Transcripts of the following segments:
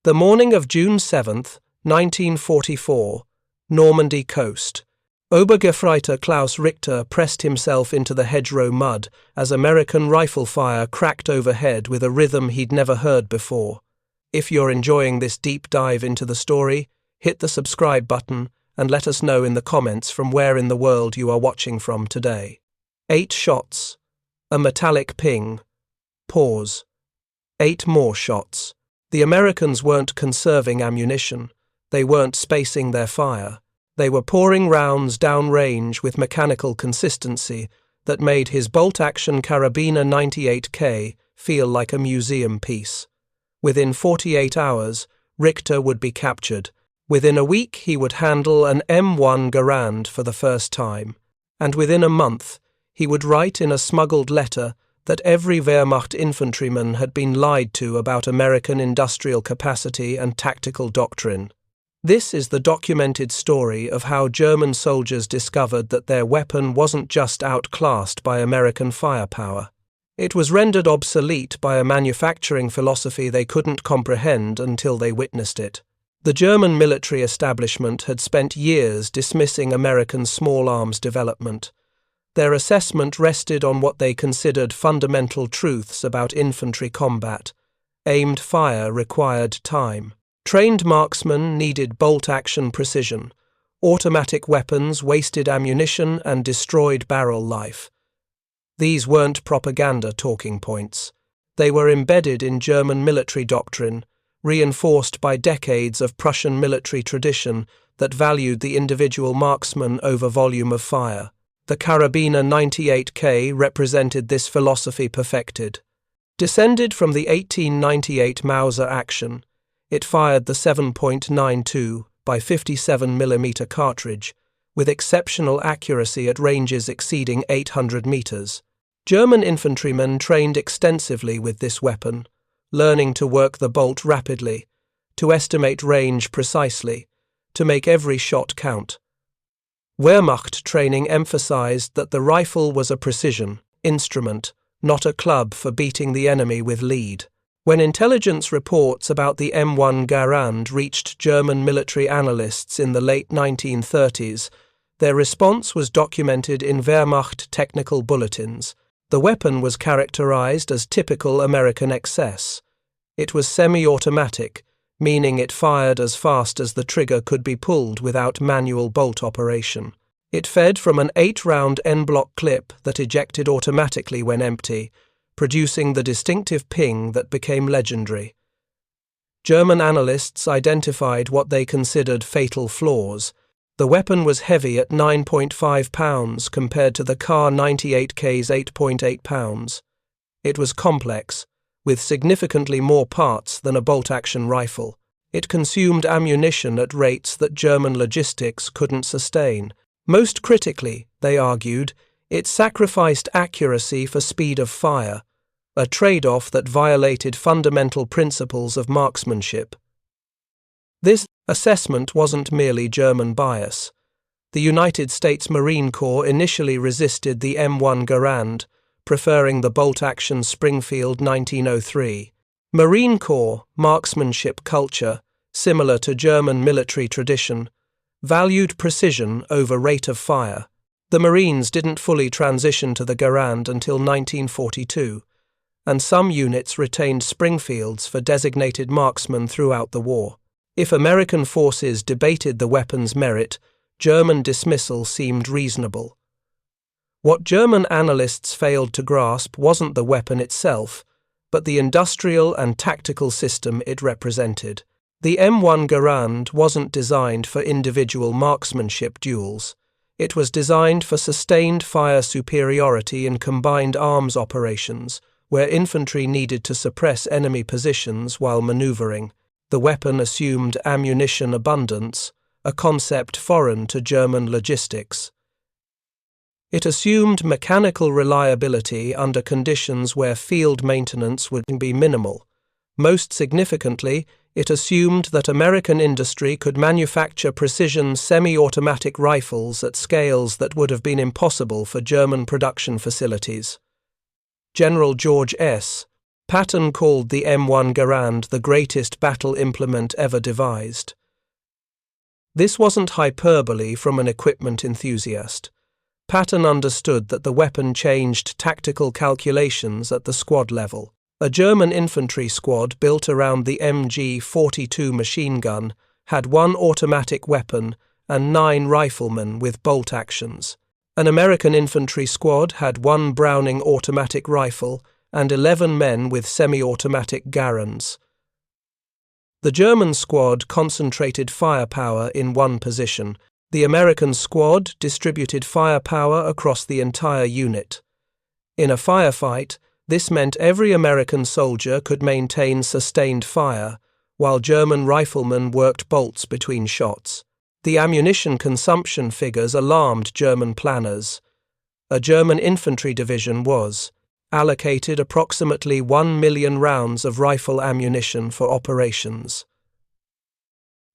The morning of June 7, 1944, Normandy coast. Obergefreiter Klaus Richter pressed himself into the hedgerow mud as American rifle fire cracked overhead with a rhythm he'd never heard before. If you're enjoying this deep dive into the story, hit the subscribe button and let us know in the comments from where in the world you are watching from today. 8 shots. A metallic ping. Pause. 8 more shots. The Americans weren't conserving ammunition. They weren't spacing their fire. They were pouring rounds downrange with mechanical consistency that made his bolt-action Karabiner 98k feel like a museum piece. Within 48 hours, Richter would be captured. Within a week, he would handle an M1 Garand for the first time. And within a month, he would write in a smuggled letter that every Wehrmacht infantryman had been lied to about American industrial capacity and tactical doctrine. This is the documented story of how German soldiers discovered that their weapon wasn't just outclassed by American firepower. It was rendered obsolete by a manufacturing philosophy they couldn't comprehend until they witnessed it. The German military establishment had spent years dismissing American small arms development. Their assessment rested on what they considered fundamental truths about infantry combat. Aimed fire required time. Trained marksmen needed bolt-action precision. Automatic weapons wasted ammunition and destroyed barrel life. These weren't propaganda talking points. They were embedded in German military doctrine, reinforced by decades of Prussian military tradition that valued the individual marksman over volume of fire. The Karabiner 98k represented this philosophy perfected. Descended from the 1898 Mauser action, it fired the 7.92 by 57 mm cartridge, with exceptional accuracy at ranges exceeding 800 meters. German infantrymen trained extensively with this weapon, learning to work the bolt rapidly, to estimate range precisely, to make every shot count. Wehrmacht training emphasized that the rifle was a precision instrument, not a club for beating the enemy with lead. When intelligence reports about the M1 Garand reached German military analysts in the late 1930s, their response was documented in Wehrmacht technical bulletins. The weapon was characterized as typical American excess. It was semi-automatic, meaning it fired as fast as the trigger could be pulled without manual bolt operation. It fed from an 8-round N-block clip that ejected automatically when empty, producing the distinctive ping that became legendary. German analysts identified what they considered fatal flaws. The weapon was heavy at 9.5 pounds compared to the Kar98k's 8.8 pounds. It was complex, with significantly more parts than a bolt-action rifle. It consumed ammunition at rates that German logistics couldn't sustain. Most critically, they argued, it sacrificed accuracy for speed of fire, a trade-off that violated fundamental principles of marksmanship. This assessment wasn't merely German bias. The United States Marine Corps initially resisted the M1 Garand, preferring the bolt-action Springfield 1903. Marine Corps marksmanship culture, similar to German military tradition, valued precision over rate of fire. The Marines didn't fully transition to the Garand until 1942, and some units retained Springfields for designated marksmen throughout the war. If American forces debated the weapon's merit, German dismissal seemed reasonable. What German analysts failed to grasp wasn't the weapon itself, but the industrial and tactical system it represented. The M1 Garand wasn't designed for individual marksmanship duels. It was designed for sustained fire superiority in combined arms operations, where infantry needed to suppress enemy positions while maneuvering. The weapon assumed ammunition abundance, a concept foreign to German logistics. It assumed mechanical reliability under conditions where field maintenance would be minimal. Most significantly, it assumed that American industry could manufacture precision semi-automatic rifles at scales that would have been impossible for German production facilities. General George S. Patton called the M1 Garand the greatest battle implement ever devised. This wasn't hyperbole from an equipment enthusiast. Patton understood that the weapon changed tactical calculations at the squad level. A German infantry squad built around the MG-42 machine gun had 1 automatic weapon and 9 riflemen with bolt actions. An American infantry squad had 1 Browning automatic rifle and 11 men with semi-automatic Garands. The German squad concentrated firepower in one position. The American squad distributed firepower across the entire unit. In a firefight, this meant every American soldier could maintain sustained fire, while German riflemen worked bolts between shots. The ammunition consumption figures alarmed German planners. A German infantry division was allocated approximately 1 million rounds of rifle ammunition for operations.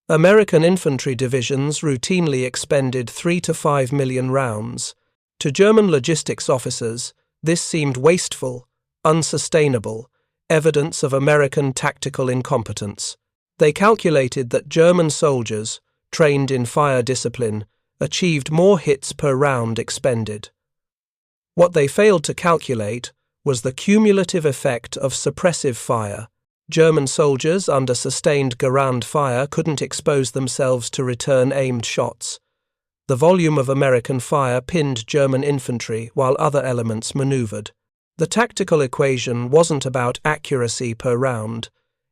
American infantry divisions routinely expended 3 to 5 million rounds. To German logistics officers, this seemed wasteful, unsustainable, evidence of American tactical incompetence. They calculated that German soldiers, trained in fire discipline, achieved more hits per round expended. What they failed to calculate was the cumulative effect of suppressive fire. German soldiers under sustained Garand fire couldn't expose themselves to return aimed shots. The volume of American fire pinned German infantry while other elements maneuvered. The tactical equation wasn't about accuracy per round.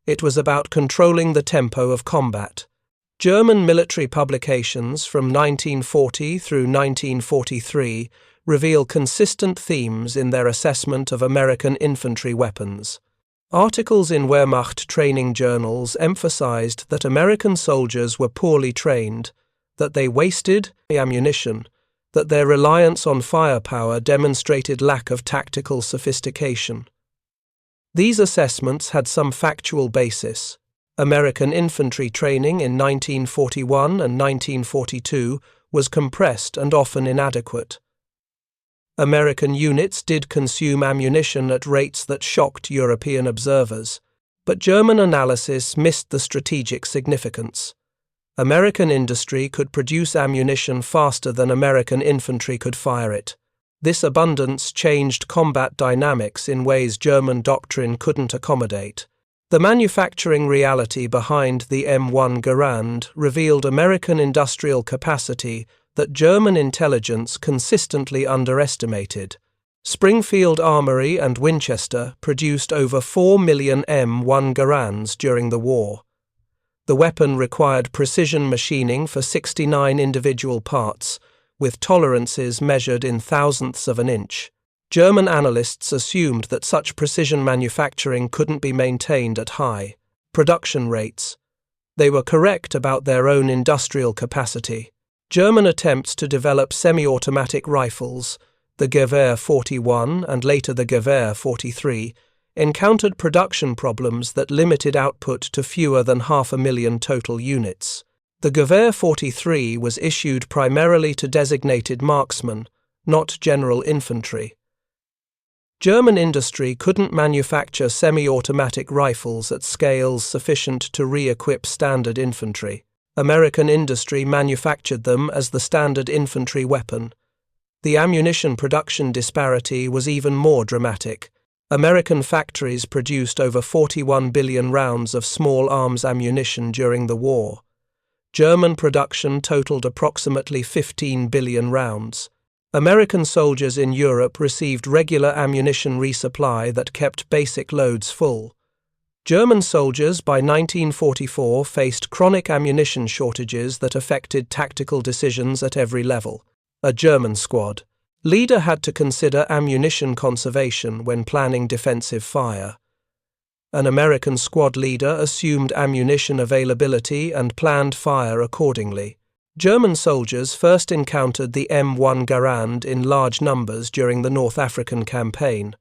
It was about controlling the tempo of combat. German military publications from 1940 through 1943 reveal consistent themes in their assessment of American infantry weapons. Articles in Wehrmacht training journals emphasized that American soldiers were poorly trained, that they wasted ammunition, that their reliance on firepower demonstrated lack of tactical sophistication. These assessments had some factual basis. American infantry training in 1941 and 1942 was compressed and often inadequate. American units did consume ammunition at rates that shocked European observers, but German analysis missed the strategic significance. American industry could produce ammunition faster than American infantry could fire it. This abundance changed combat dynamics in ways German doctrine couldn't accommodate. The manufacturing reality behind the M1 Garand revealed American industrial capacity that German intelligence consistently underestimated. Springfield Armory and Winchester produced over 4 million M1 Garands during the war. The weapon required precision machining for 69 individual parts, with tolerances measured in thousandths of an inch. German analysts assumed that such precision manufacturing couldn't be maintained at high production rates. They were correct about their own industrial capacity. German attempts to develop semi-automatic rifles, the Gewehr 41 and later the Gewehr 43, encountered production problems that limited output to fewer than 500,000 total units. The Gewehr 43 was issued primarily to designated marksmen, not general infantry. German industry couldn't manufacture semi-automatic rifles at scales sufficient to re-equip standard infantry. American industry manufactured them as the standard infantry weapon. The ammunition production disparity was even more dramatic. American factories produced over 41 billion rounds of small arms ammunition during the war. German production totaled approximately 15 billion rounds. American soldiers in Europe received regular ammunition resupply that kept basic loads full. German soldiers by 1944 faced chronic ammunition shortages that affected tactical decisions at every level. A German squad leader had to consider ammunition conservation when planning defensive fire. An American squad leader assumed ammunition availability and planned fire accordingly. German soldiers first encountered the M1 Garand in large numbers during the North African campaign.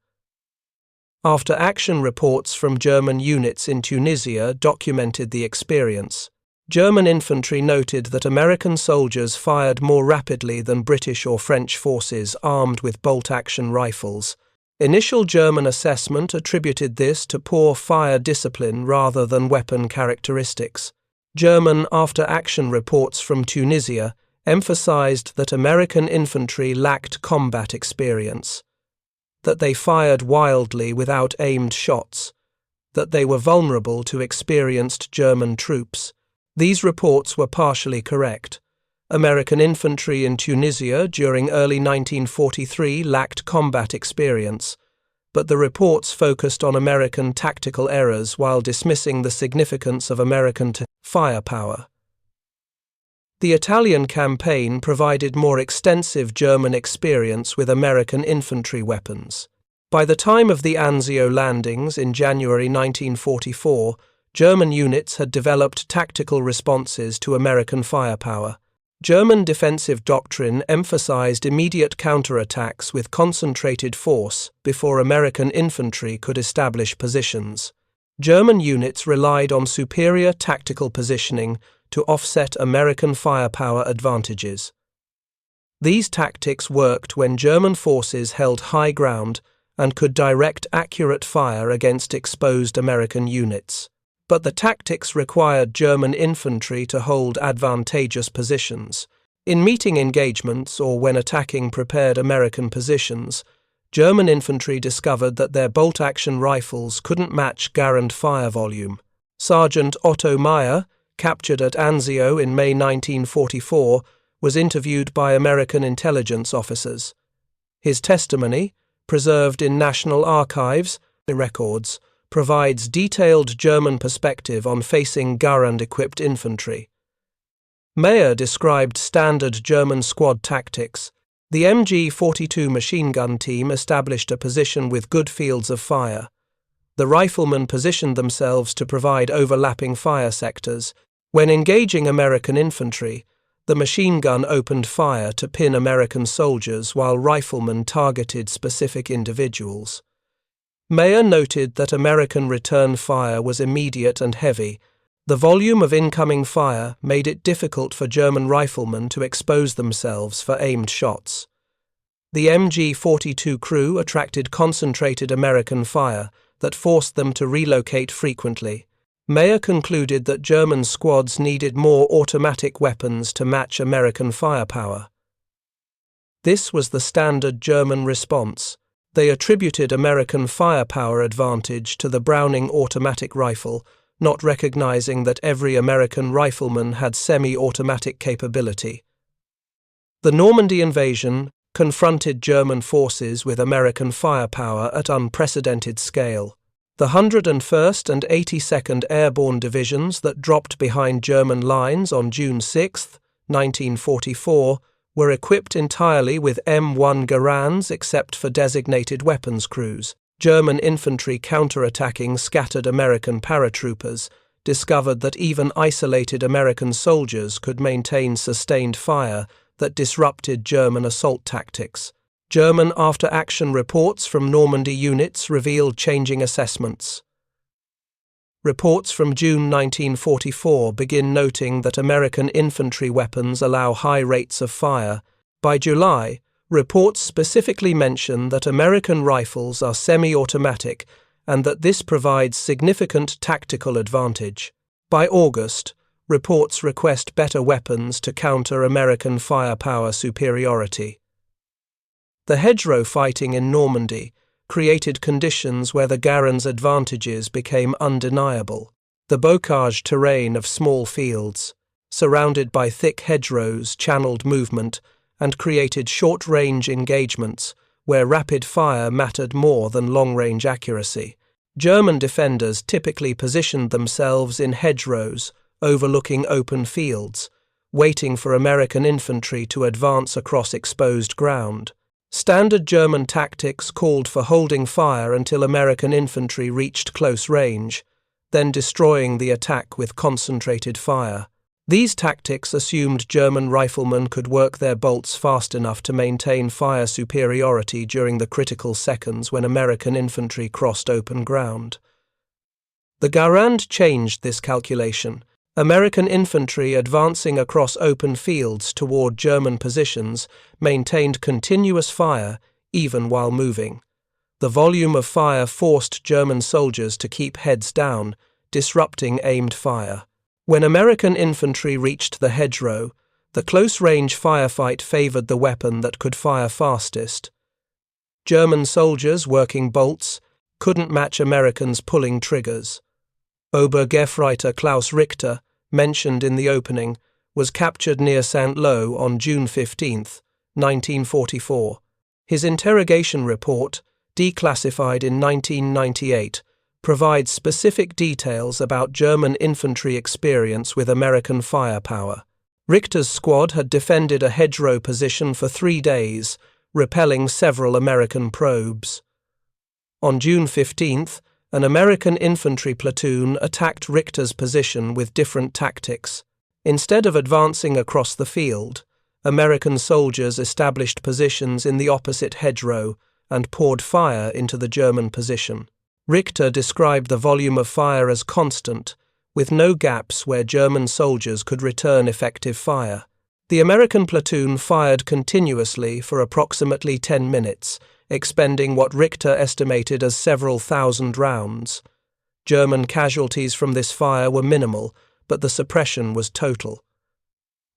After action reports from German units in Tunisia documented the experience, German infantry noted that American soldiers fired more rapidly than British or French forces armed with bolt-action rifles. Initial German assessment attributed this to poor fire discipline rather than weapon characteristics. German after-action reports from Tunisia emphasized that American infantry lacked combat experience, that they fired wildly without aimed shots, that they were vulnerable to experienced German troops. These reports were partially correct. American infantry in Tunisia during early 1943 lacked combat experience, but the reports focused on American tactical errors while dismissing the significance of American firepower. The Italian campaign provided more extensive German experience with American infantry weapons. By the time of the Anzio landings in January 1944, German units had developed tactical responses to American firepower. German defensive doctrine emphasized immediate counterattacks with concentrated force before American infantry could establish positions. German units relied on superior tactical positioning to offset American firepower advantages. These tactics worked when German forces held high ground and could direct accurate fire against exposed American units. But the tactics required German infantry to hold advantageous positions. In meeting engagements or when attacking prepared American positions, German infantry discovered that their bolt-action rifles couldn't match Garand fire volume. Sergeant Otto Meyer, captured at Anzio in May 1944, was interviewed by American intelligence officers. His testimony, preserved in National Archives records, provides detailed German perspective on facing Garand-equipped infantry. Meyer described standard German squad tactics. The MG-42 machine gun team established a position with good fields of fire. The riflemen positioned themselves to provide overlapping fire sectors. When engaging American infantry, the machine gun opened fire to pin American soldiers while riflemen targeted specific individuals. Meyer noted that American return fire was immediate and heavy. The volume of incoming fire made it difficult for German riflemen to expose themselves for aimed shots. The MG-42 crew attracted concentrated American fire that forced them to relocate frequently. Meyer concluded that German squads needed more automatic weapons to match American firepower. This was the standard German response. They attributed American firepower advantage to the Browning automatic rifle, not recognizing that every American rifleman had semi-automatic capability. The Normandy invasion confronted German forces with American firepower at unprecedented scale. The 101st and 82nd Airborne Divisions that dropped behind German lines on June 6, 1944, were equipped entirely with M1 Garands except for designated weapons crews. German infantry counterattacking scattered American paratroopers discovered that even isolated American soldiers could maintain sustained fire that disrupted German assault tactics. German after-action reports from Normandy units revealed changing assessments. Reports from June 1944 begin noting that American infantry weapons allow high rates of fire. By July, reports specifically mention that American rifles are semi-automatic and that this provides significant tactical advantage. By August, reports request better weapons to counter American firepower superiority. The hedgerow fighting in Normandy created conditions where the Garand's advantages became undeniable. The bocage terrain of small fields, surrounded by thick hedgerows, channeled movement and created short-range engagements where rapid fire mattered more than long-range accuracy. German defenders typically positioned themselves in hedgerows overlooking open fields, waiting for American infantry to advance across exposed ground. Standard German tactics called for holding fire until American infantry reached close range, then destroying the attack with concentrated fire. These tactics assumed German riflemen could work their bolts fast enough to maintain fire superiority during the critical seconds when American infantry crossed open ground. The Garand changed this calculation. American infantry advancing across open fields toward German positions maintained continuous fire even while moving. The volume of fire forced German soldiers to keep heads down, disrupting aimed fire. When American infantry reached the hedgerow, the close-range firefight favored the weapon that could fire fastest. German soldiers working bolts couldn't match Americans pulling triggers. Obergefreiter Klaus Richter, mentioned in the opening, was captured near St. Lo on June 15, 1944. His interrogation report, declassified in 1998, provides specific details about German infantry experience with American firepower. Richter's squad had defended a hedgerow position for 3 days, repelling several American probes. On June 15th, an American infantry platoon attacked Richter's position with different tactics. Instead of advancing across the field, American soldiers established positions in the opposite hedgerow and poured fire into the German position. Richter described the volume of fire as constant, with no gaps where German soldiers could return effective fire. The American platoon fired continuously for approximately 10 minutes, expending what Richter estimated as several thousand rounds. German casualties from this fire were minimal, but the suppression was total.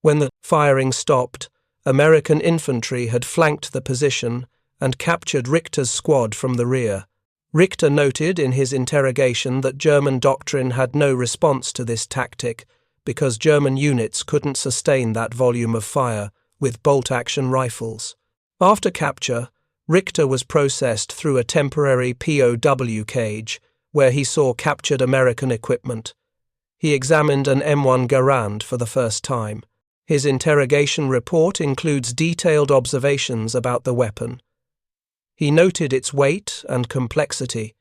When the firing stopped, American infantry had flanked the position and captured Richter's squad from the rear. Richter noted in his interrogation that German doctrine had no response to this tactic because German units couldn't sustain that volume of fire with bolt-action rifles. After capture, Richter was processed through a temporary POW cage where he saw captured American equipment. He examined an M1 Garand for the first time. His interrogation report includes detailed observations about the weapon. He noted its weight and complexity.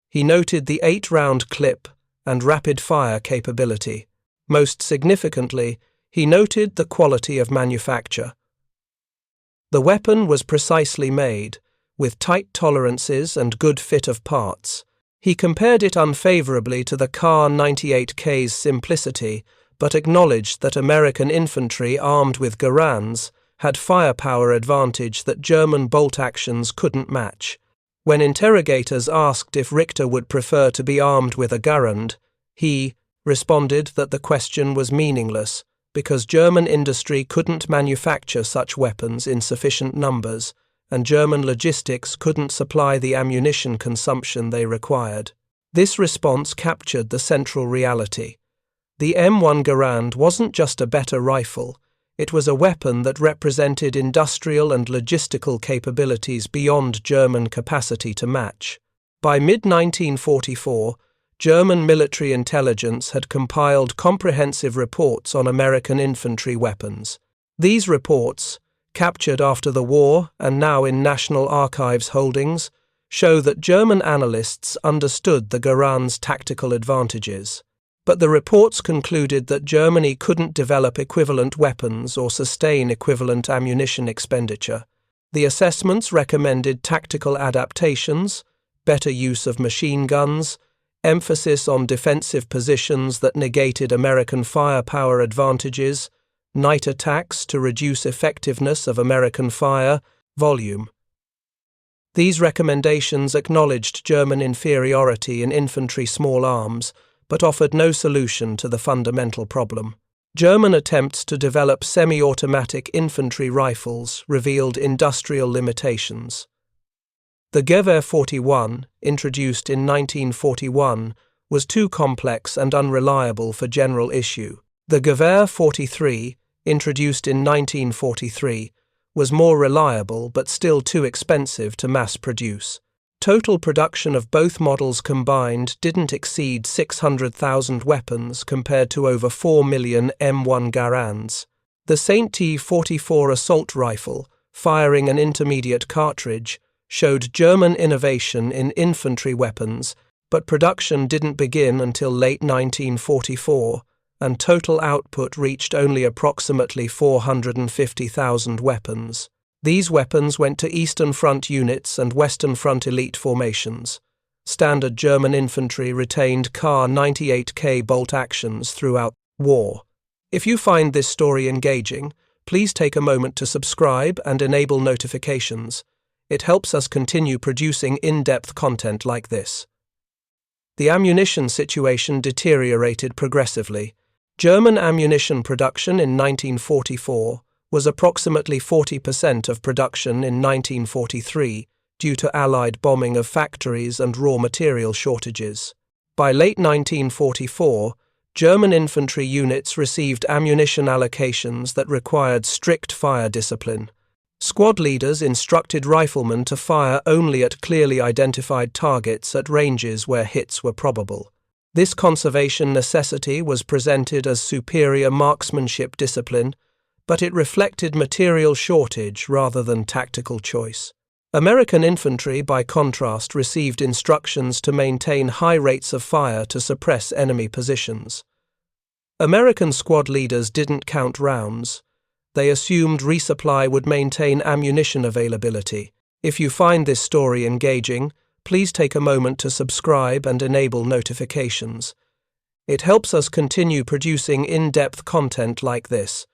He noted the 8-round clip and rapid-fire capability. Most significantly, he noted the quality of manufacture. The weapon was precisely made, with tight tolerances and good fit of parts. He compared it unfavorably to the Kar98k's simplicity, but acknowledged that American infantry armed with Garands had firepower advantage that German bolt actions couldn't match. When interrogators asked if Richter would prefer to be armed with a Garand, he responded that the question was meaningless because German industry couldn't manufacture such weapons in sufficient numbers, and German logistics couldn't supply the ammunition consumption they required. This response captured the central reality. The M1 Garand wasn't just a better rifle, it was a weapon that represented industrial and logistical capabilities beyond German capacity to match. By mid-1944, German military intelligence had compiled comprehensive reports on American infantry weapons. These reports, captured after the war and now in National Archives holdings, show that German analysts understood the Garand's tactical advantages. But the reports concluded that Germany couldn't develop equivalent weapons or sustain equivalent ammunition expenditure. The assessments recommended tactical adaptations, better use of machine guns, emphasis on defensive positions that negated American firepower advantages, night attacks to reduce effectiveness of American fire, volume. These recommendations acknowledged German inferiority in infantry small arms, but offered no solution to the fundamental problem. German attempts to develop semi-automatic infantry rifles revealed industrial limitations. The Gewehr 41, introduced in 1941, was too complex and unreliable for general issue. The Gewehr 43, introduced in 1943, was more reliable but still too expensive to mass produce. Total production of both models combined didn't exceed 600,000 weapons compared to over 4 million M1 Garands. The St. T-44 assault rifle, firing an intermediate cartridge, showed German innovation in infantry weapons, but production didn't begin until late 1944, and total output reached only approximately 450,000 weapons. These weapons went to Eastern Front units and Western Front elite formations. Standard German infantry retained Kar98k bolt actions throughout war. If you find this story engaging, please take a moment to subscribe and enable notifications. It helps us continue producing in-depth content like this. The ammunition situation deteriorated progressively. German ammunition production in 1944 was approximately 40% of production in 1943 due to Allied bombing of factories and raw material shortages. By late 1944, German infantry units received ammunition allocations that required strict fire discipline. Squad leaders instructed riflemen to fire only at clearly identified targets at ranges where hits were probable. This conservation necessity was presented as superior marksmanship discipline, but it reflected material shortage rather than tactical choice. American infantry, by contrast, received instructions to maintain high rates of fire to suppress enemy positions. American squad leaders didn't count rounds. They assumed resupply would maintain ammunition availability. If you find this story engaging, please take a moment to subscribe and enable notifications. It helps us continue producing in-depth content like this.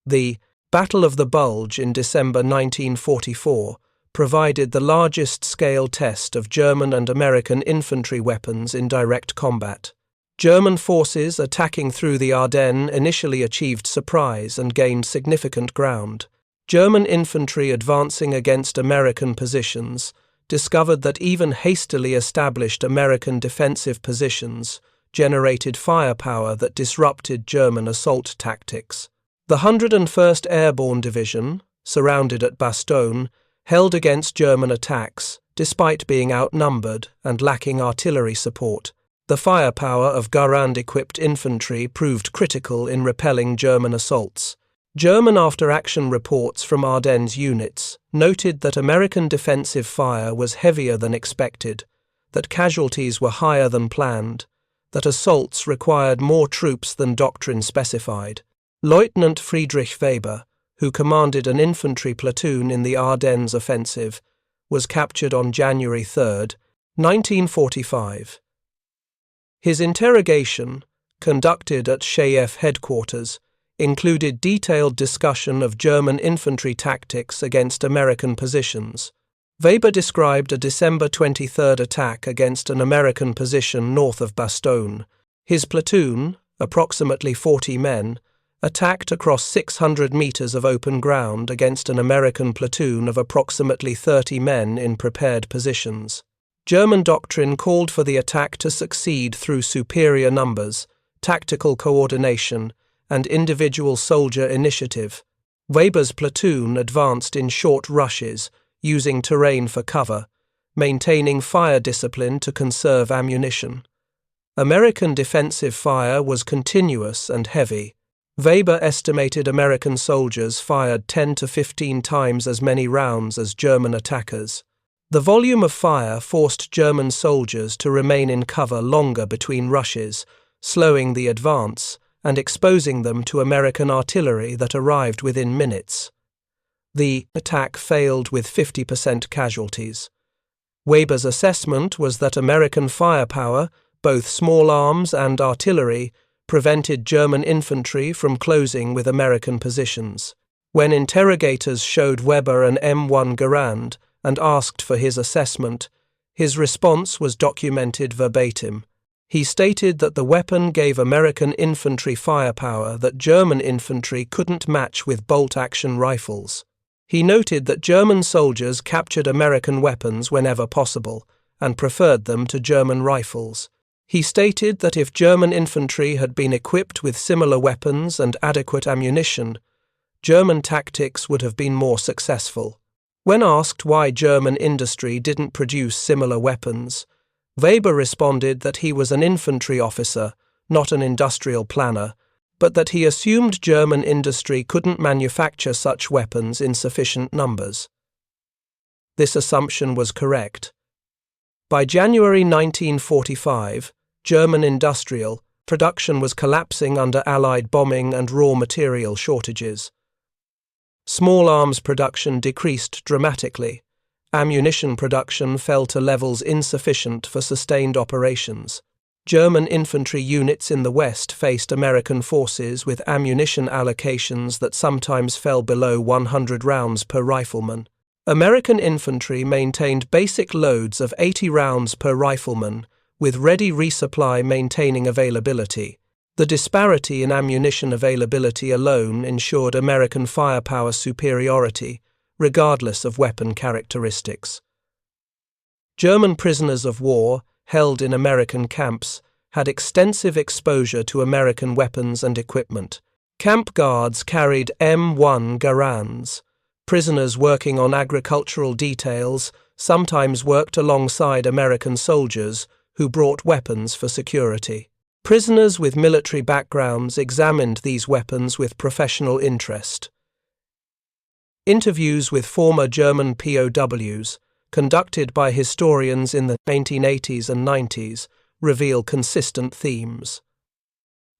The Battle of the Bulge in December 1944 provided the largest-scale test of German and American infantry weapons in direct combat. German forces attacking through the Ardennes initially achieved surprise and gained significant ground. German infantry advancing against American positions discovered that even hastily established American defensive positions generated firepower that disrupted German assault tactics. The 101st Airborne Division, surrounded at Bastogne, held against German attacks, despite being outnumbered and lacking artillery support. The firepower of Garand-equipped infantry proved critical in repelling German assaults. German after-action reports from Ardennes units noted that American defensive fire was heavier than expected, that casualties were higher than planned, that assaults required more troops than doctrine specified. Lieutenant Friedrich Weber, who commanded an infantry platoon in the Ardennes offensive, was captured on January 3, 1945. His interrogation, conducted at Shaef headquarters, included detailed discussion of German infantry tactics against American positions. Weber described a December 23 attack against an American position north of Bastogne. His platoon, approximately 40 men, attacked across 600 meters of open ground against an American platoon of approximately 30 men in prepared positions. German doctrine called for the attack to succeed through superior numbers, tactical coordination, and individual soldier initiative. Weber's platoon advanced in short rushes, using terrain for cover, maintaining fire discipline to conserve ammunition. American defensive fire was continuous and heavy. Weber estimated American soldiers fired 10 to 15 times as many rounds as German attackers. The volume of fire forced German soldiers to remain in cover longer between rushes, slowing the advance and exposing them to American artillery that arrived within minutes. The attack failed with 50% casualties. Weber's assessment was that American firepower, both small arms and artillery, prevented German infantry from closing with American positions. When interrogators showed Weber an M1 Garand and asked for his assessment, his response was documented verbatim. He stated that the weapon gave American infantry firepower that German infantry couldn't match with bolt-action rifles. He noted that German soldiers captured American weapons whenever possible and preferred them to German rifles. He stated that if German infantry had been equipped with similar weapons and adequate ammunition, German tactics would have been more successful. When asked why German industry didn't produce similar weapons, Weber responded that he was an infantry officer, not an industrial planner, but that he assumed German industry couldn't manufacture such weapons in sufficient numbers. This assumption was correct. By January 1945, German industrial production was collapsing under Allied bombing and raw material shortages. Small arms production decreased dramatically. Ammunition production fell to levels insufficient for sustained operations. German infantry units in the West faced American forces with ammunition allocations that sometimes fell below 100 rounds per rifleman. American infantry maintained basic loads of 80 rounds per rifleman, with ready resupply maintaining availability. The disparity in ammunition availability alone ensured American firepower superiority, regardless of weapon characteristics. German prisoners of war, held in American camps, had extensive exposure to American weapons and equipment. Camp guards carried M1 Garands. Prisoners working on agricultural details sometimes worked alongside American soldiers who brought weapons for security. Prisoners with military backgrounds examined these weapons with professional interest. Interviews with former German POWs, conducted by historians in the 1980s and 90s, reveal consistent themes.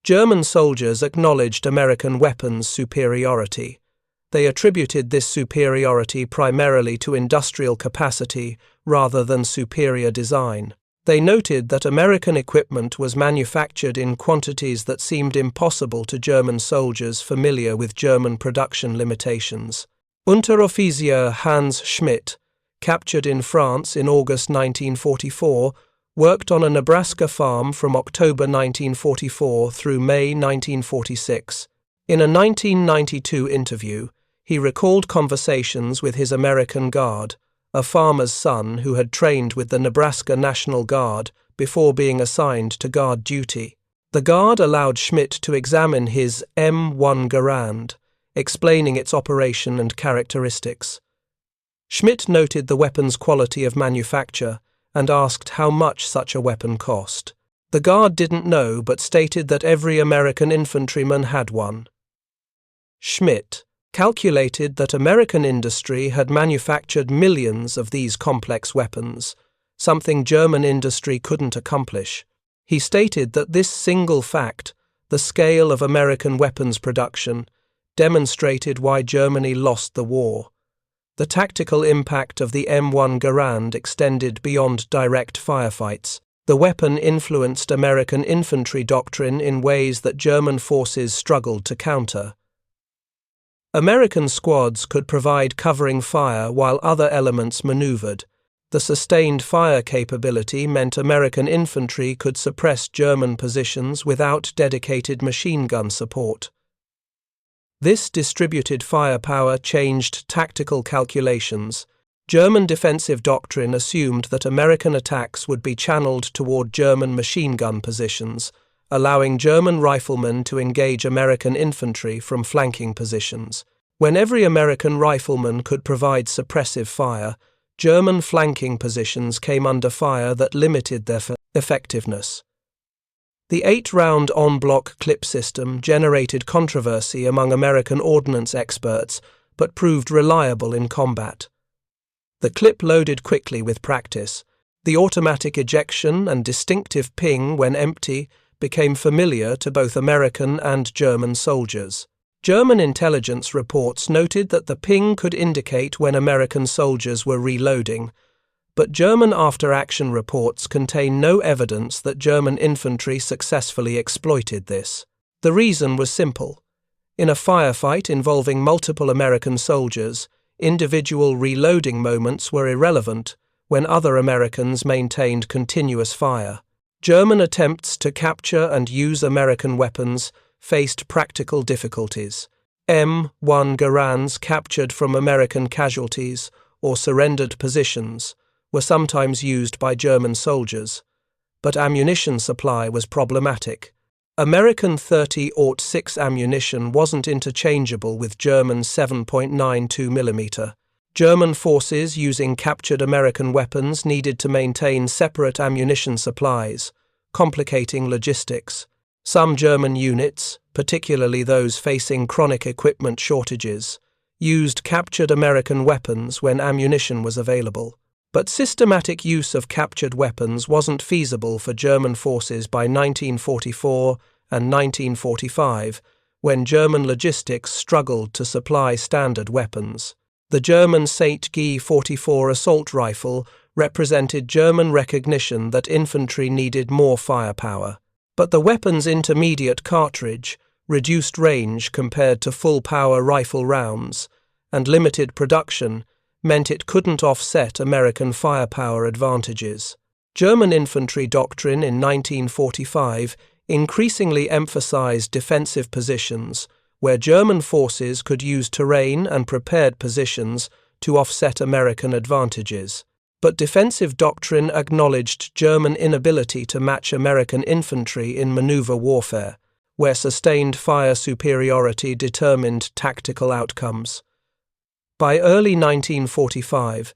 German soldiers acknowledged American weapons' superiority. They attributed this superiority primarily to industrial capacity rather than superior design. They noted that American equipment was manufactured in quantities that seemed impossible to German soldiers familiar with German production limitations. Unteroffizier Hans Schmidt, captured in France in August 1944, worked on a Nebraska farm from October 1944 through May 1946. In a 1992 interview, he recalled conversations with his American guard, a farmer's son who had trained with the Nebraska National Guard before being assigned to guard duty. The guard allowed Schmidt to examine his M1 Garand, explaining its operation and characteristics. Schmidt noted the weapon's quality of manufacture and asked how much such a weapon cost. The guard didn't know but stated that every American infantryman had one. Schmidt calculated that American industry had manufactured millions of these complex weapons, something German industry couldn't accomplish. He stated that this single fact, the scale of American weapons production, demonstrated why Germany lost the war. The tactical impact of the M1 Garand extended beyond direct firefights. The weapon influenced American infantry doctrine in ways that German forces struggled to counter. American squads could provide covering fire while other elements maneuvered. The sustained fire capability meant American infantry could suppress German positions without dedicated machine gun support. This distributed firepower changed tactical calculations. German defensive doctrine assumed that American attacks would be channeled toward German machine gun positions, allowing German riflemen to engage American infantry from flanking positions. When every American rifleman could provide suppressive fire, German flanking positions came under fire that limited their effectiveness. The 8-round en-bloc clip system generated controversy among American ordnance experts, but proved reliable in combat. The clip loaded quickly with practice. The automatic ejection and distinctive ping when empty became familiar to both American and German soldiers. German intelligence reports noted that the ping could indicate when American soldiers were reloading, but German after-action reports contain no evidence that German infantry successfully exploited this. The reason was simple. In a firefight involving multiple American soldiers, individual reloading moments were irrelevant when other Americans maintained continuous fire. German attempts to capture and use American weapons faced practical difficulties. M1 Garands captured from American casualties or surrendered positions were sometimes used by German soldiers, but ammunition supply was problematic. American .30-06 ammunition wasn't interchangeable with German 7.92mm. German forces using captured American weapons needed to maintain separate ammunition supplies, complicating logistics. Some German units, particularly those facing chronic equipment shortages, used captured American weapons when ammunition was available. But systematic use of captured weapons wasn't feasible for German forces by 1944 and 1945, when German logistics struggled to supply standard weapons. The German Saint-Guy 44 assault rifle represented German recognition that infantry needed more firepower. But the weapon's intermediate cartridge, reduced range compared to full-power rifle rounds, and limited production meant it couldn't offset American firepower advantages. German infantry doctrine in 1945 increasingly emphasized defensive positions, where German forces could use terrain and prepared positions to offset American advantages. But defensive doctrine acknowledged German inability to match American infantry in maneuver warfare, where sustained fire superiority determined tactical outcomes. By early 1945,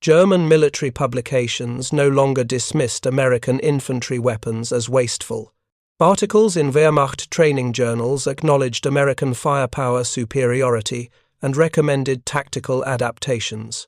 German military publications no longer dismissed American infantry weapons as wasteful. Articles in Wehrmacht training journals acknowledged American firepower superiority and recommended tactical adaptations.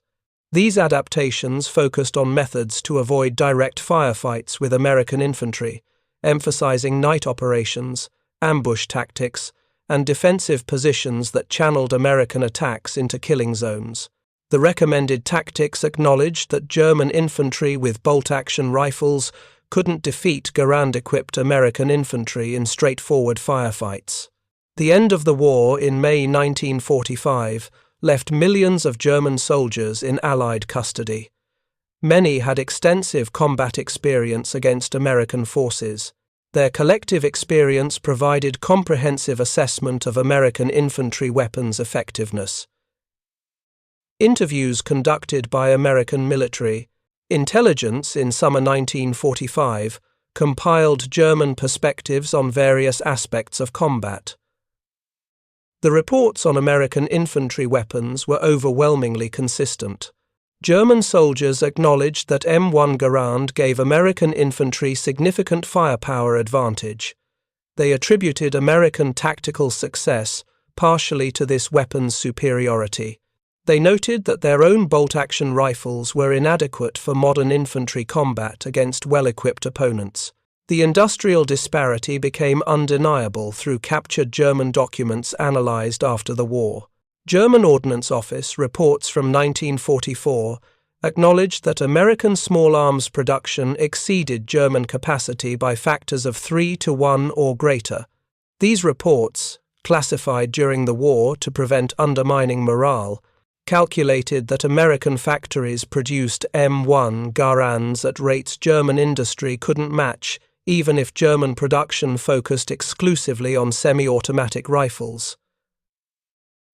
These adaptations focused on methods to avoid direct firefights with American infantry, emphasizing night operations, ambush tactics, and defensive positions that channeled American attacks into killing zones. The recommended tactics acknowledged that German infantry with bolt-action rifles couldn't defeat Garand-equipped American infantry in straightforward firefights. The end of the war in May 1945 left millions of German soldiers in Allied custody. Many had extensive combat experience against American forces. Their collective experience provided comprehensive assessment of American infantry weapons' effectiveness. Interviews conducted by American military intelligence in summer 1945 compiled German perspectives on various aspects of combat. The reports on American infantry weapons were overwhelmingly consistent. German soldiers acknowledged that M1 Garand gave American infantry significant firepower advantage. They attributed American tactical success partially to this weapon's superiority. They noted that their own bolt-action rifles were inadequate for modern infantry combat against well-equipped opponents. The industrial disparity became undeniable through captured German documents analyzed after the war. German Ordnance Office reports from 1944 acknowledged that American small arms production exceeded German capacity by factors of 3 to 1 or greater. These reports, classified during the war to prevent undermining morale, calculated that American factories produced M1 Garands at rates German industry couldn't match, even if German production focused exclusively on semi-automatic rifles.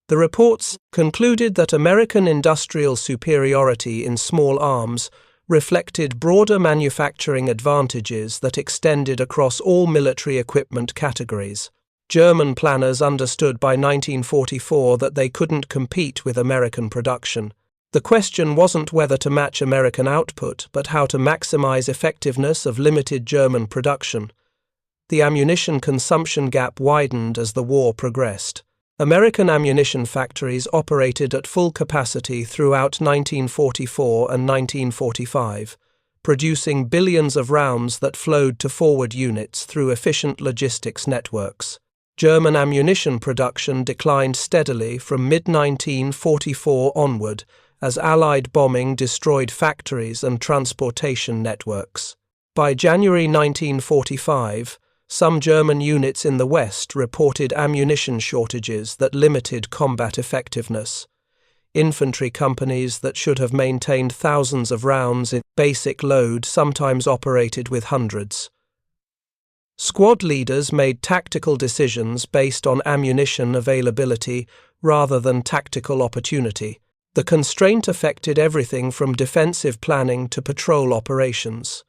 The reports concluded that American industrial superiority in small arms reflected broader manufacturing advantages that extended across all military equipment categories. German planners understood by 1944 that they couldn't compete with American production. The question wasn't whether to match American output, but how to maximize effectiveness of limited German production. The ammunition consumption gap widened as the war progressed. American ammunition factories operated at full capacity throughout 1944 and 1945, producing billions of rounds that flowed to forward units through efficient logistics networks. German ammunition production declined steadily from mid-1944 onward as Allied bombing destroyed factories and transportation networks. By January 1945, some German units in the West reported ammunition shortages that limited combat effectiveness. Infantry companies that should have maintained thousands of rounds in basic load sometimes operated with hundreds. Squad leaders made tactical decisions based on ammunition availability rather than tactical opportunity. The constraint affected everything from defensive planning to patrol operations.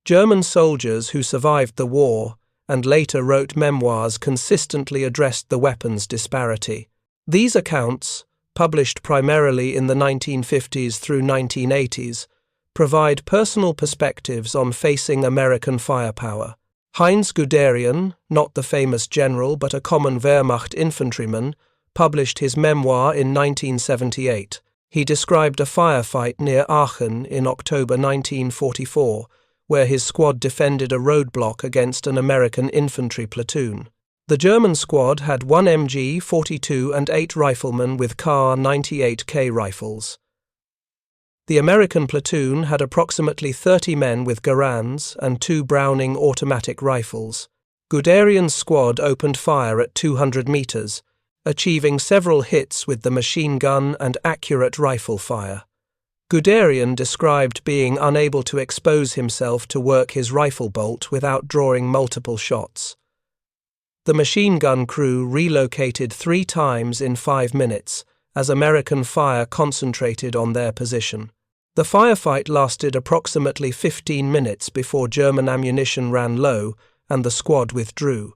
German soldiers who survived the war and later wrote memoirs consistently addressed the weapons disparity. These accounts, published primarily in the 1950s through 1980s, provide personal perspectives on facing American firepower. Heinz Guderian, not the famous general but a common Wehrmacht infantryman, published his memoir in 1978. He described a firefight near Aachen in October 1944, where his squad defended a roadblock against an American infantry platoon. The German squad had 1 MG-42 and 8 riflemen with Kar98k rifles. The American platoon had approximately 30 men with Garands and 2 Browning automatic rifles. Guderian's squad opened fire at 200 meters, achieving several hits with the machine gun and accurate rifle fire. Guderian described being unable to expose himself to work his rifle bolt without drawing multiple shots. The machine gun crew relocated 3 times in 5 minutes as American fire concentrated on their position. The firefight lasted approximately 15 minutes before German ammunition ran low and the squad withdrew.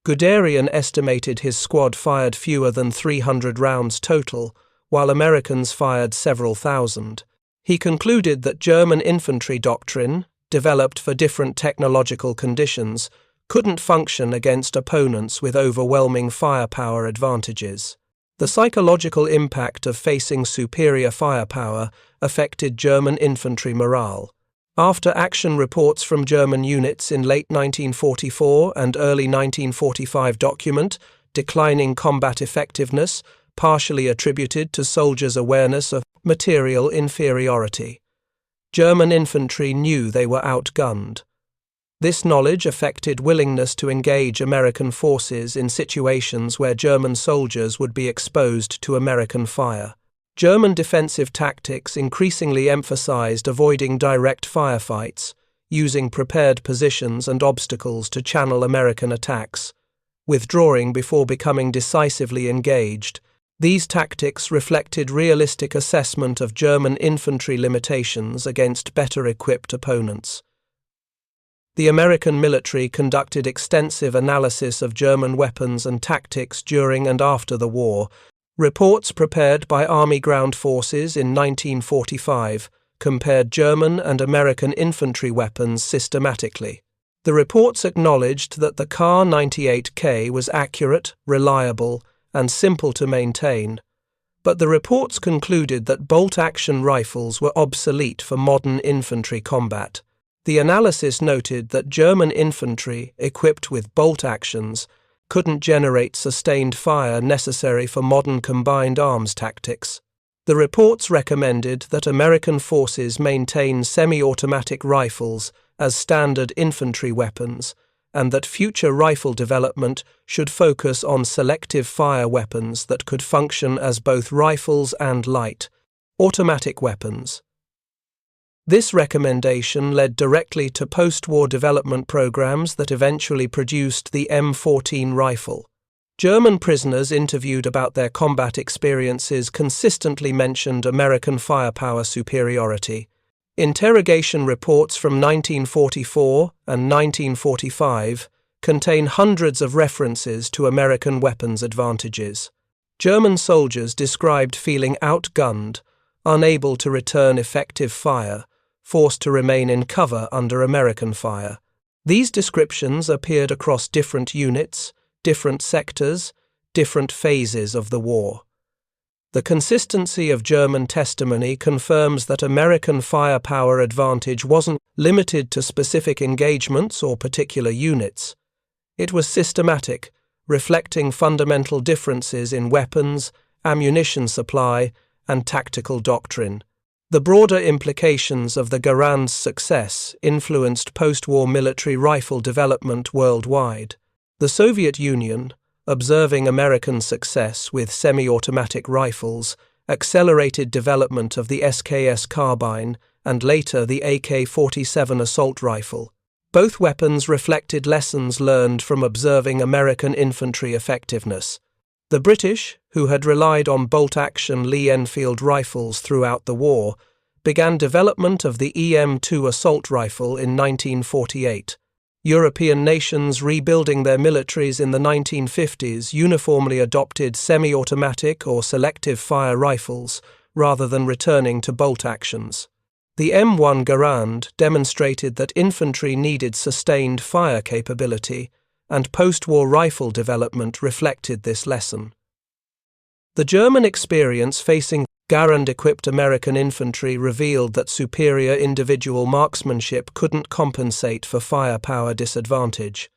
Guderian estimated his squad fired fewer than 300 rounds total, while Americans fired several thousand. He concluded that German infantry doctrine, developed for different technological conditions, couldn't function against opponents with overwhelming firepower advantages. The psychological impact of facing superior firepower affected German infantry morale. After action reports from German units in late 1944 and early 1945 document declining combat effectiveness, partially attributed to soldiers' awareness of material inferiority. German infantry knew they were outgunned. This knowledge affected willingness to engage American forces in situations where German soldiers would be exposed to American fire. German defensive tactics increasingly emphasized avoiding direct firefights, using prepared positions and obstacles to channel American attacks, withdrawing before becoming decisively engaged. These tactics reflected realistic assessment of German infantry limitations against better-equipped opponents. The American military conducted extensive analysis of German weapons and tactics during and after the war. Reports prepared by Army Ground Forces in 1945 compared German and American infantry weapons systematically. The reports acknowledged that the Kar98k was accurate, reliable, and simple to maintain, but the reports concluded that bolt-action rifles were obsolete for modern infantry combat. The analysis noted that German infantry, equipped with bolt actions, couldn't generate sustained fire necessary for modern combined arms tactics. The reports recommended that American forces maintain semi-automatic rifles as standard infantry weapons, and that future rifle development should focus on selective fire weapons that could function as both rifles and light, automatic weapons. This recommendation led directly to post-war development programs that eventually produced the M14 rifle. German prisoners interviewed about their combat experiences consistently mentioned American firepower superiority. Interrogation reports from 1944 and 1945 contain hundreds of references to American weapons advantages. German soldiers described feeling outgunned, unable to return effective fire, forced to remain in cover under American fire. These descriptions appeared across different units, different sectors, different phases of the war. The consistency of German testimony confirms that American firepower advantage wasn't limited to specific engagements or particular units. It was systematic, reflecting fundamental differences in weapons, ammunition supply, and tactical doctrine. The broader implications of the Garand's success influenced post-war military rifle development worldwide. The Soviet Union, observing American success with semi-automatic rifles, accelerated development of the SKS carbine and later the AK-47 assault rifle. Both weapons reflected lessons learned from observing American infantry effectiveness. The British, who had relied on bolt-action Lee-Enfield rifles throughout the war, began development of the EM2 assault rifle in 1948. European nations rebuilding their militaries in the 1950s uniformly adopted semi-automatic or selective fire rifles rather than returning to bolt actions. The M1 Garand demonstrated that infantry needed sustained fire capability, and post-war rifle development reflected this lesson. The German experience facing Garand-equipped American infantry revealed that superior individual marksmanship couldn't compensate for firepower disadvantage.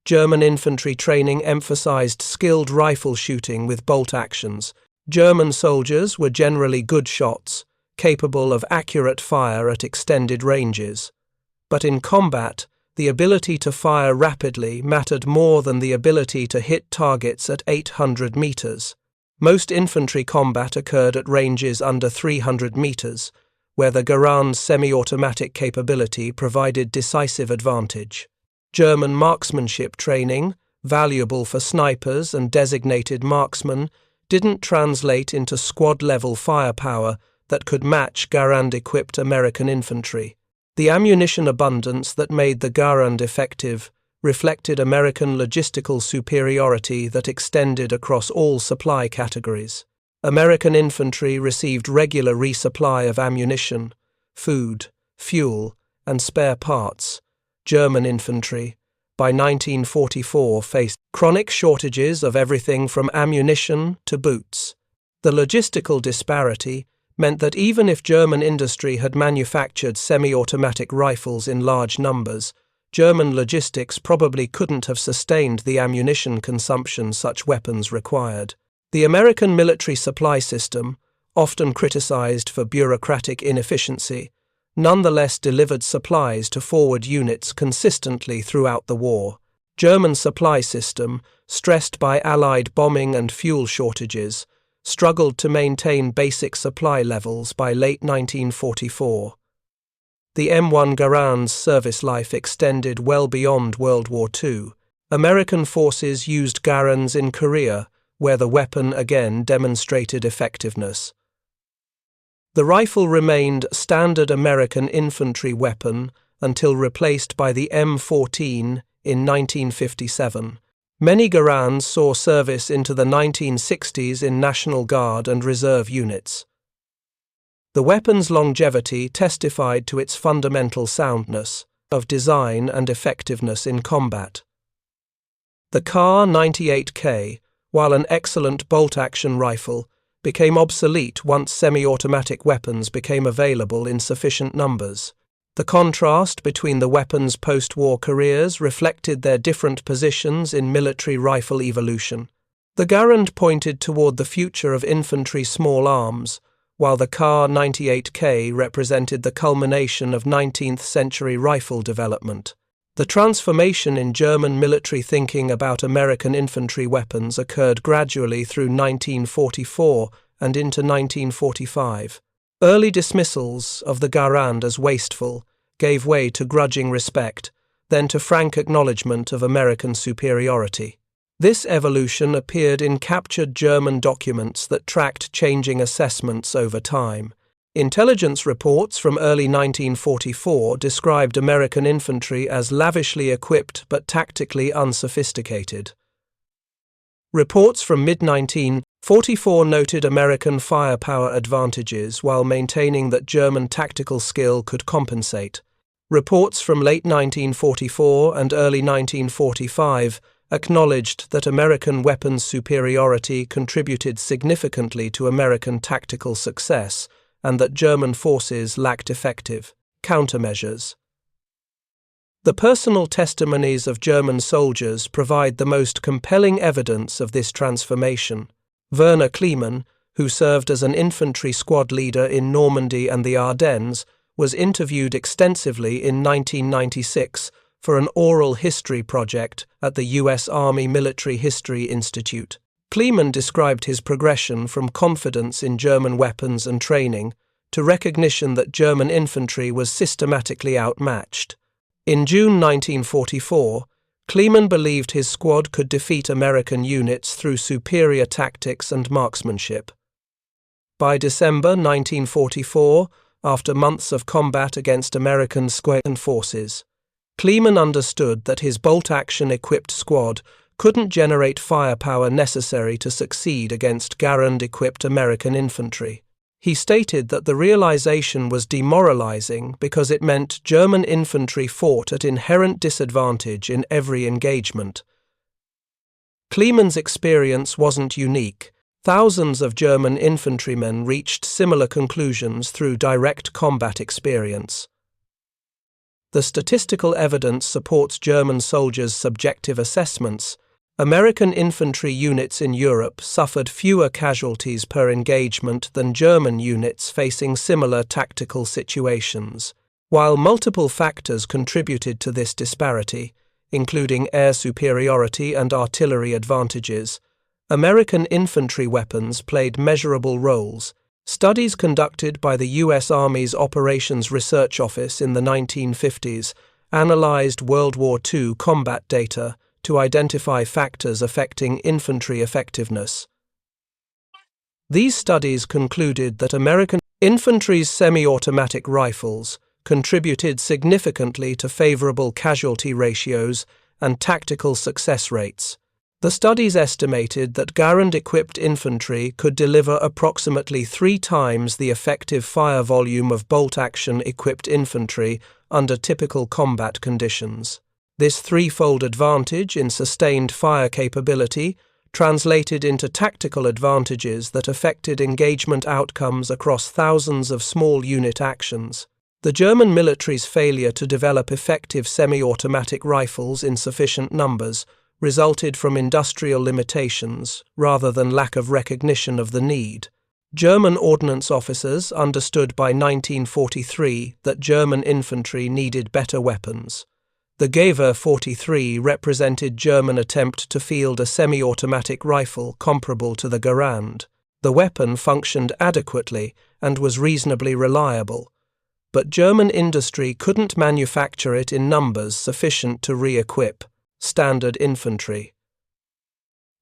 German infantry training emphasized skilled rifle shooting with bolt actions. German soldiers were generally good shots, capable of accurate fire at extended ranges. But in combat, the ability to fire rapidly mattered more than the ability to hit targets at 800 meters. Most infantry combat occurred at ranges under 300 meters, where the Garand's semi-automatic capability provided decisive advantage. German marksmanship training, valuable for snipers and designated marksmen, didn't translate into squad-level firepower that could match Garand-equipped American infantry. The ammunition abundance that made the Garand effective reflected American logistical superiority that extended across all supply categories. American infantry received regular resupply of ammunition, food, fuel, and spare parts. German infantry, by 1944, faced chronic shortages of everything from ammunition to boots. The logistical disparity meant that even if German industry had manufactured semi-automatic rifles in large numbers, German logistics probably couldn't have sustained the ammunition consumption such weapons required. The American military supply system, often criticized for bureaucratic inefficiency, nonetheless delivered supplies to forward units consistently throughout the war. German supply system, stressed by Allied bombing and fuel shortages, struggled to maintain basic supply levels by late 1944. The M1 Garand's service life extended well beyond World War II. American forces used Garands in Korea, where the weapon again demonstrated effectiveness. The rifle remained standard American infantry weapon until replaced by the M14 in 1957. Many Garands saw service into the 1960s in National Guard and Reserve units. The weapon's longevity testified to its fundamental soundness of design and effectiveness in combat. The Kar98k, while an excellent bolt-action rifle, became obsolete once semi-automatic weapons became available in sufficient numbers. The contrast between the weapons' post-war careers reflected their different positions in military rifle evolution. The Garand pointed toward the future of infantry small arms, while the Kar98k represented the culmination of 19th-century rifle development. The transformation in German military thinking about American infantry weapons occurred gradually through 1944 and into 1945. Early dismissals of the Garand as wasteful gave way to grudging respect, then to frank acknowledgement of American superiority. This evolution appeared in captured German documents that tracked changing assessments over time. Intelligence reports from early 1944 described American infantry as lavishly equipped but tactically unsophisticated. Reports from mid-1944 noted American firepower advantages while maintaining that German tactical skill could compensate. Reports from late 1944 and early 1945 acknowledged that American weapons superiority contributed significantly to American tactical success, and that German forces lacked effective countermeasures. The personal testimonies of German soldiers provide the most compelling evidence of this transformation. Werner Kleemann, who served as an infantry squad leader in Normandy and the Ardennes, was interviewed extensively in 1996 for an oral history project at the U.S. Army Military History Institute. Kleemann described his progression from confidence in German weapons and training to recognition that German infantry was systematically outmatched. In June 1944, Kleemann believed his squad could defeat American units through superior tactics and marksmanship. By December 1944, after months of combat against American squadron forces, Kleemann understood that his bolt-action equipped squad couldn't generate firepower necessary to succeed against Garand-equipped American infantry. He stated that the realization was demoralizing because it meant German infantry fought at inherent disadvantage in every engagement. Kleemann's experience wasn't unique. Thousands of German infantrymen reached similar conclusions through direct combat experience. The statistical evidence supports German soldiers' subjective assessments. American infantry units in Europe suffered fewer casualties per engagement than German units facing similar tactical situations. While multiple factors contributed to this disparity, including air superiority and artillery advantages, American infantry weapons played measurable roles. Studies conducted by the U.S. Army's Operations Research Office in the 1950s analyzed World War II combat data to identify factors affecting infantry effectiveness. These studies concluded that American infantry's semi-automatic rifles contributed significantly to favorable casualty ratios and tactical success rates. The studies estimated that Garand-equipped infantry could deliver approximately 3 times the effective fire volume of bolt-action-equipped infantry under typical combat conditions. This threefold advantage in sustained fire capability translated into tactical advantages that affected engagement outcomes across thousands of small unit actions. The German military's failure to develop effective semi-automatic rifles in sufficient numbers resulted from industrial limitations rather than lack of recognition of the need. German ordnance officers understood by 1943 that German infantry needed better weapons. The Gewehr 43 represented German attempt to field a semi-automatic rifle comparable to the Garand. The weapon functioned adequately and was reasonably reliable, but German industry couldn't manufacture it in numbers sufficient to re-equip standard infantry.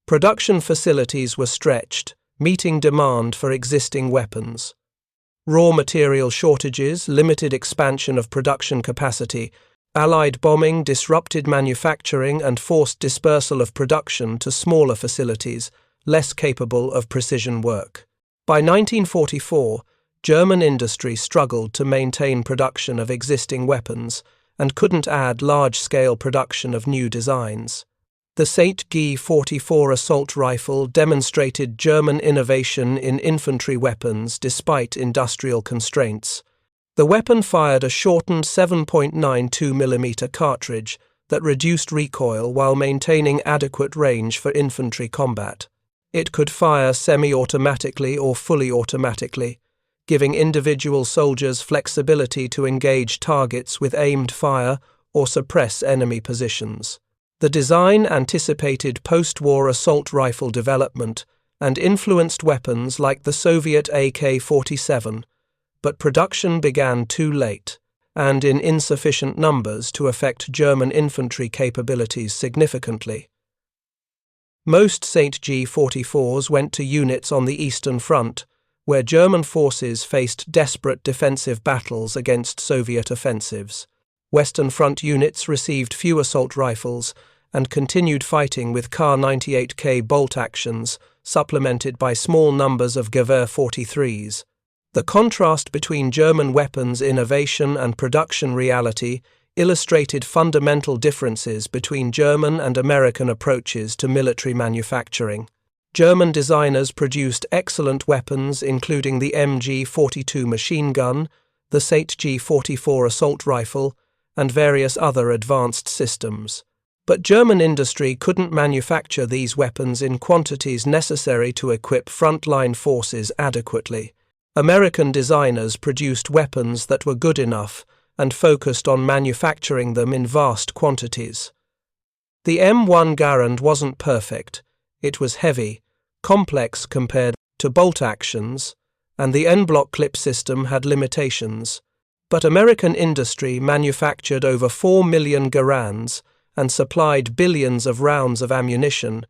Production facilities were stretched, meeting demand for existing weapons. Raw material shortages, limited expansion of production capacity, Allied bombing disrupted manufacturing and forced dispersal of production to smaller facilities, less capable of precision work. By 1944, German industry struggled to maintain production of existing weapons and couldn't add large-scale production of new designs. The St. Guy 44 assault rifle demonstrated German innovation in infantry weapons despite industrial constraints. The weapon fired a shortened 7.92mm cartridge that reduced recoil while maintaining adequate range for infantry combat. It could fire semi-automatically or fully automatically, giving individual soldiers flexibility to engage targets with aimed fire or suppress enemy positions. The design anticipated post-war assault rifle development and influenced weapons like the Soviet AK-47, but production began too late and in insufficient numbers to affect German infantry capabilities significantly. Most St. Guy 44s went to units on the Eastern Front, where German forces faced desperate defensive battles against Soviet offensives. Western Front units received few assault rifles and continued fighting with Kar98k bolt actions, supplemented by small numbers of Gewehr 43s. The contrast between German weapons innovation and production reality illustrated fundamental differences between German and American approaches to military manufacturing. German designers produced excellent weapons including the MG-42 machine gun, the St. Guy 44 assault rifle, and various other advanced systems. But German industry couldn't manufacture these weapons in quantities necessary to equip frontline forces adequately. American designers produced weapons that were good enough and focused on manufacturing them in vast quantities. The M1 Garand wasn't perfect. It was heavy, complex compared to bolt actions, and the en-bloc clip system had limitations. But American industry manufactured over 4 million Garands and supplied billions of rounds of ammunition,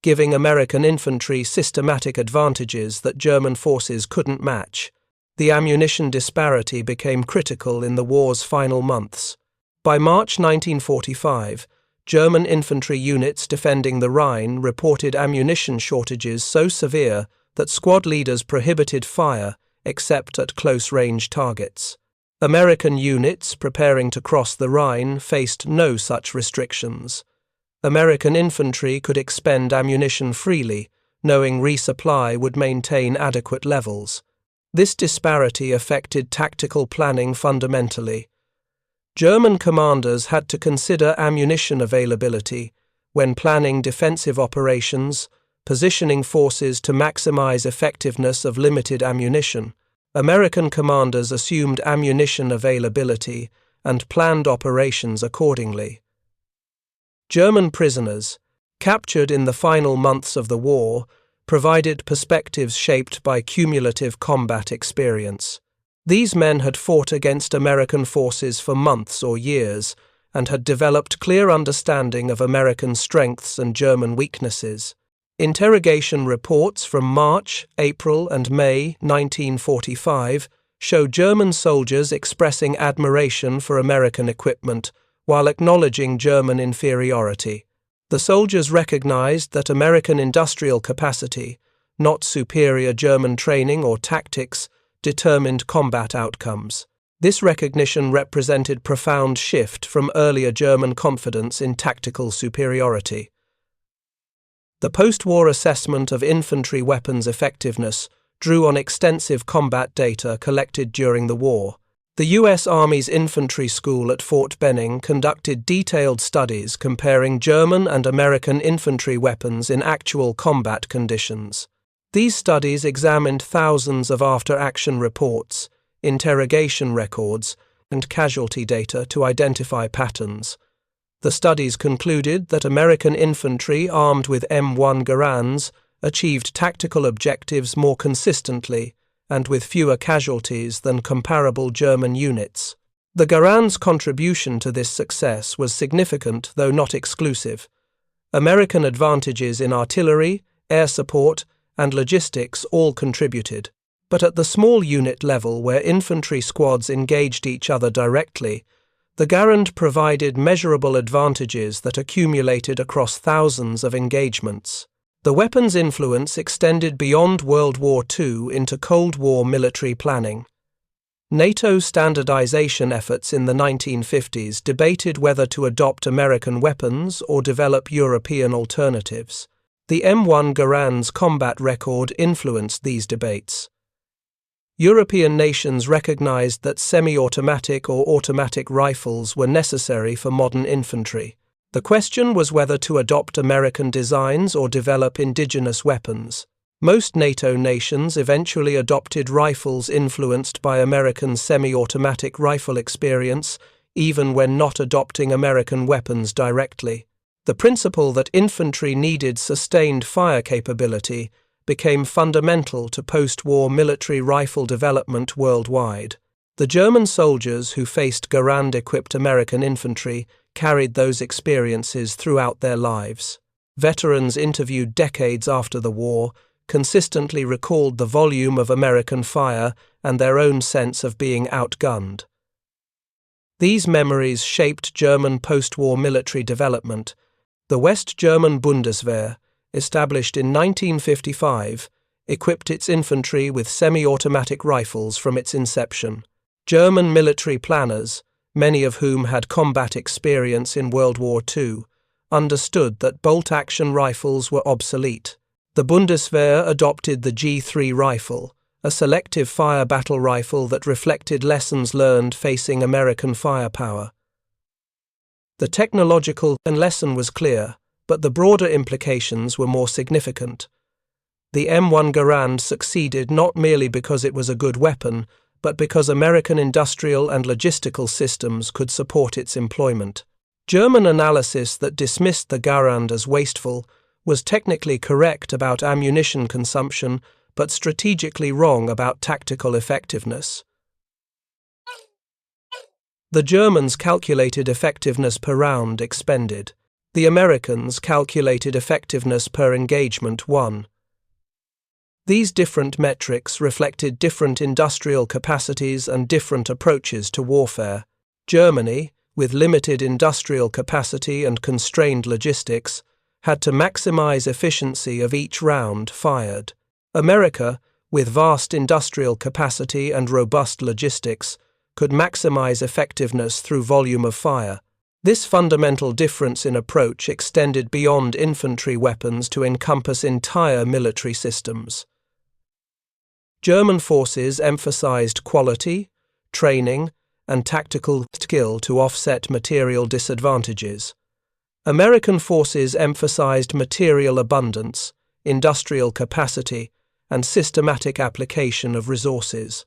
giving American infantry systematic advantages that German forces couldn't match. The ammunition disparity became critical in the war's final months. By March 1945, German infantry units defending the Rhine reported ammunition shortages so severe that squad leaders prohibited fire except at close-range targets. American units preparing to cross the Rhine faced no such restrictions. American infantry could expend ammunition freely, knowing resupply would maintain adequate levels. This disparity affected tactical planning fundamentally. German commanders had to consider ammunition availability when planning defensive operations, positioning forces to maximize effectiveness of limited ammunition. American commanders assumed ammunition availability and planned operations accordingly. German prisoners, captured in the final months of the war, provided perspectives shaped by cumulative combat experience. These men had fought against American forces for months or years and had developed clear understanding of American strengths and German weaknesses. Interrogation reports from March, April, and May 1945 show German soldiers expressing admiration for American equipment while acknowledging German inferiority. The soldiers recognized that American industrial capacity, not superior German training or tactics, determined combat outcomes. This recognition represented a profound shift from earlier German confidence in tactical superiority. The post-war assessment of infantry weapons effectiveness drew on extensive combat data collected during the war. The U.S. Army's infantry school at Fort Benning conducted detailed studies comparing German and American infantry weapons in actual combat conditions. These studies examined thousands of after-action reports, interrogation records, and casualty data to identify patterns. The studies concluded that American infantry armed with M1 Garands achieved tactical objectives more consistently and with fewer casualties than comparable German units. The Garand's contribution to this success was significant, though not exclusive. American advantages in artillery, air support, and logistics all contributed. But at the small unit level where infantry squads engaged each other directly, the Garand provided measurable advantages that accumulated across thousands of engagements. The weapon's influence extended beyond World War II into Cold War military planning. NATO standardization efforts in the 1950s debated whether to adopt American weapons or develop European alternatives. The M1 Garand's combat record influenced these debates. European nations recognized that semi-automatic or automatic rifles were necessary for modern infantry. The question was whether to adopt American designs or develop indigenous weapons. Most NATO nations eventually adopted rifles influenced by American semi-automatic rifle experience, even when not adopting American weapons directly. The principle that infantry needed sustained fire capability became fundamental to post-war military rifle development worldwide. The German soldiers who faced Garand-equipped American infantry carried those experiences throughout their lives. Veterans interviewed decades after the war consistently recalled the volume of American fire and their own sense of being outgunned. These memories shaped German post-war military development. The West German Bundeswehr, established in 1955, equipped its infantry with semi-automatic rifles from its inception. German military planners, many of whom had combat experience in World War II, understood that bolt-action rifles were obsolete. The Bundeswehr adopted the G3 rifle, a selective fire battle rifle that reflected lessons learned facing American firepower. The technological lesson was clear, but the broader implications were more significant. The M1 Garand succeeded not merely because it was a good weapon, but because American industrial and logistical systems could support its employment. German analysis that dismissed the Garand as wasteful was technically correct about ammunition consumption, but strategically wrong about tactical effectiveness. The Germans calculated effectiveness per round expended. The Americans calculated effectiveness per engagement won. These different metrics reflected different industrial capacities and different approaches to warfare. Germany, with limited industrial capacity and constrained logistics, had to maximize efficiency of each round fired. America, with vast industrial capacity and robust logistics, could maximize effectiveness through volume of fire. This fundamental difference in approach extended beyond infantry weapons to encompass entire military systems. German forces emphasized quality, training, and tactical skill to offset material disadvantages. American forces emphasized material abundance, industrial capacity, and systematic application of resources.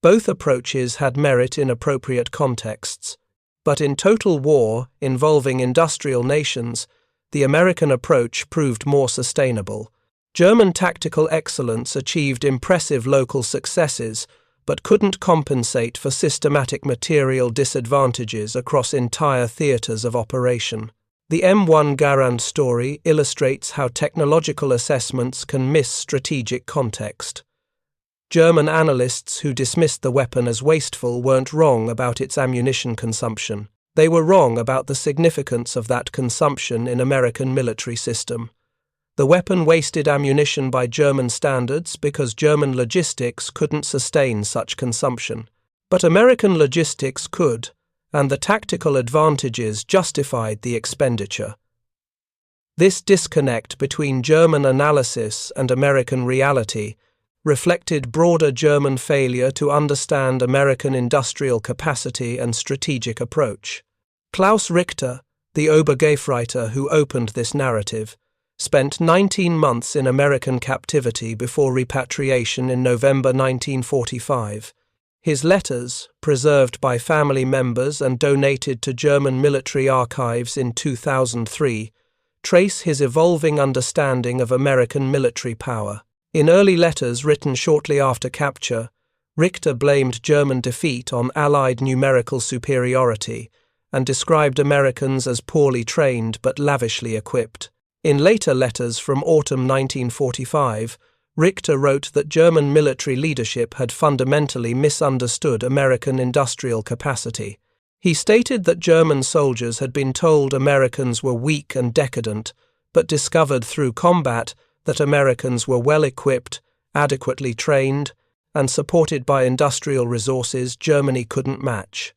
Both approaches had merit in appropriate contexts, but in total war involving industrial nations, the American approach proved more sustainable. German tactical excellence achieved impressive local successes, but couldn't compensate for systematic material disadvantages across entire theaters of operation. The M1 Garand story illustrates how technological assessments can miss strategic context. German analysts who dismissed the weapon as wasteful weren't wrong about its ammunition consumption. They were wrong about the significance of that consumption in American military system. The weapon wasted ammunition by German standards because German logistics couldn't sustain such consumption. But American logistics could, and the tactical advantages justified the expenditure. This disconnect between German analysis and American reality reflected broader German failure to understand American industrial capacity and strategic approach. Klaus Richter, the Obergefreiter who opened this narrative, spent 19 months in American captivity before repatriation in November 1945. His letters, preserved by family members and donated to German military archives in 2003, trace his evolving understanding of American military power. In early letters written shortly after capture, Richter blamed German defeat on Allied numerical superiority and described Americans as poorly trained but lavishly equipped. In later letters from autumn 1945, Richter wrote that German military leadership had fundamentally misunderstood American industrial capacity. He stated that German soldiers had been told Americans were weak and decadent, but discovered through combat that Americans were well-equipped, adequately trained, and supported by industrial resources Germany couldn't match.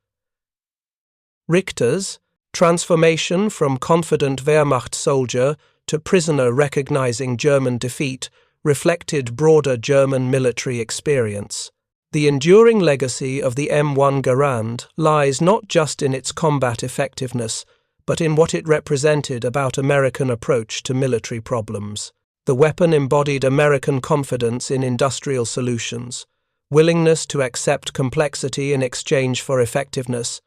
Richter's transformation from confident Wehrmacht soldier to prisoner recognizing German defeat reflected broader German military experience. The enduring legacy of the M1 Garand lies not just in its combat effectiveness, but in what it represented about American approach to military problems. The weapon embodied American confidence in industrial solutions, willingness to accept complexity in exchange for effectiveness,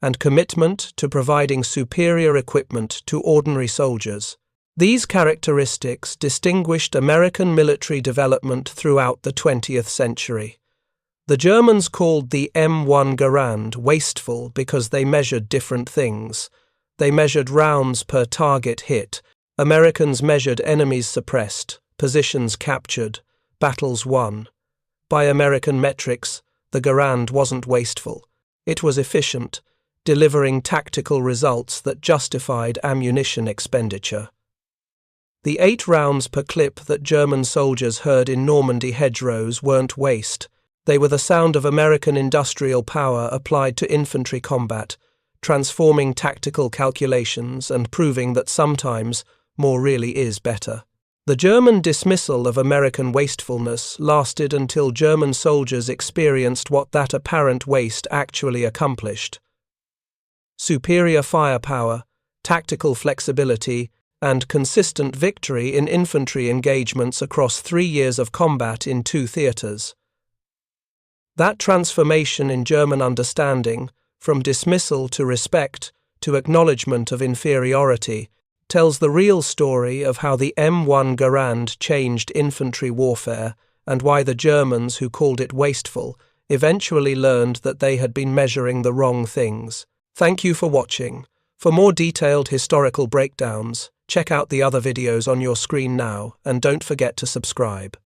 and commitment to providing superior equipment to ordinary soldiers. These characteristics distinguished American military development throughout the 20th century. The Germans called the M1 Garand wasteful because they measured different things. They measured rounds per target hit. Americans measured enemies suppressed, positions captured, battles won. By American metrics, the Garand wasn't wasteful. It was efficient, delivering tactical results that justified ammunition expenditure. The 8 rounds per clip that German soldiers heard in Normandy hedgerows weren't waste. They were the sound of American industrial power applied to infantry combat, transforming tactical calculations and proving that sometimes more really is better. The German dismissal of American wastefulness lasted until German soldiers experienced what that apparent waste actually accomplished. Superior firepower, tactical flexibility, and consistent victory in infantry engagements across 3 years of combat in 2 theaters. That transformation in German understanding, from dismissal to respect to acknowledgement of inferiority, tells the real story of how the M1 Garand changed infantry warfare and why the Germans who called it wasteful eventually learned that they had been measuring the wrong things. Thank you for watching. For more detailed historical breakdowns, check out the other videos on your screen now and don't forget to subscribe.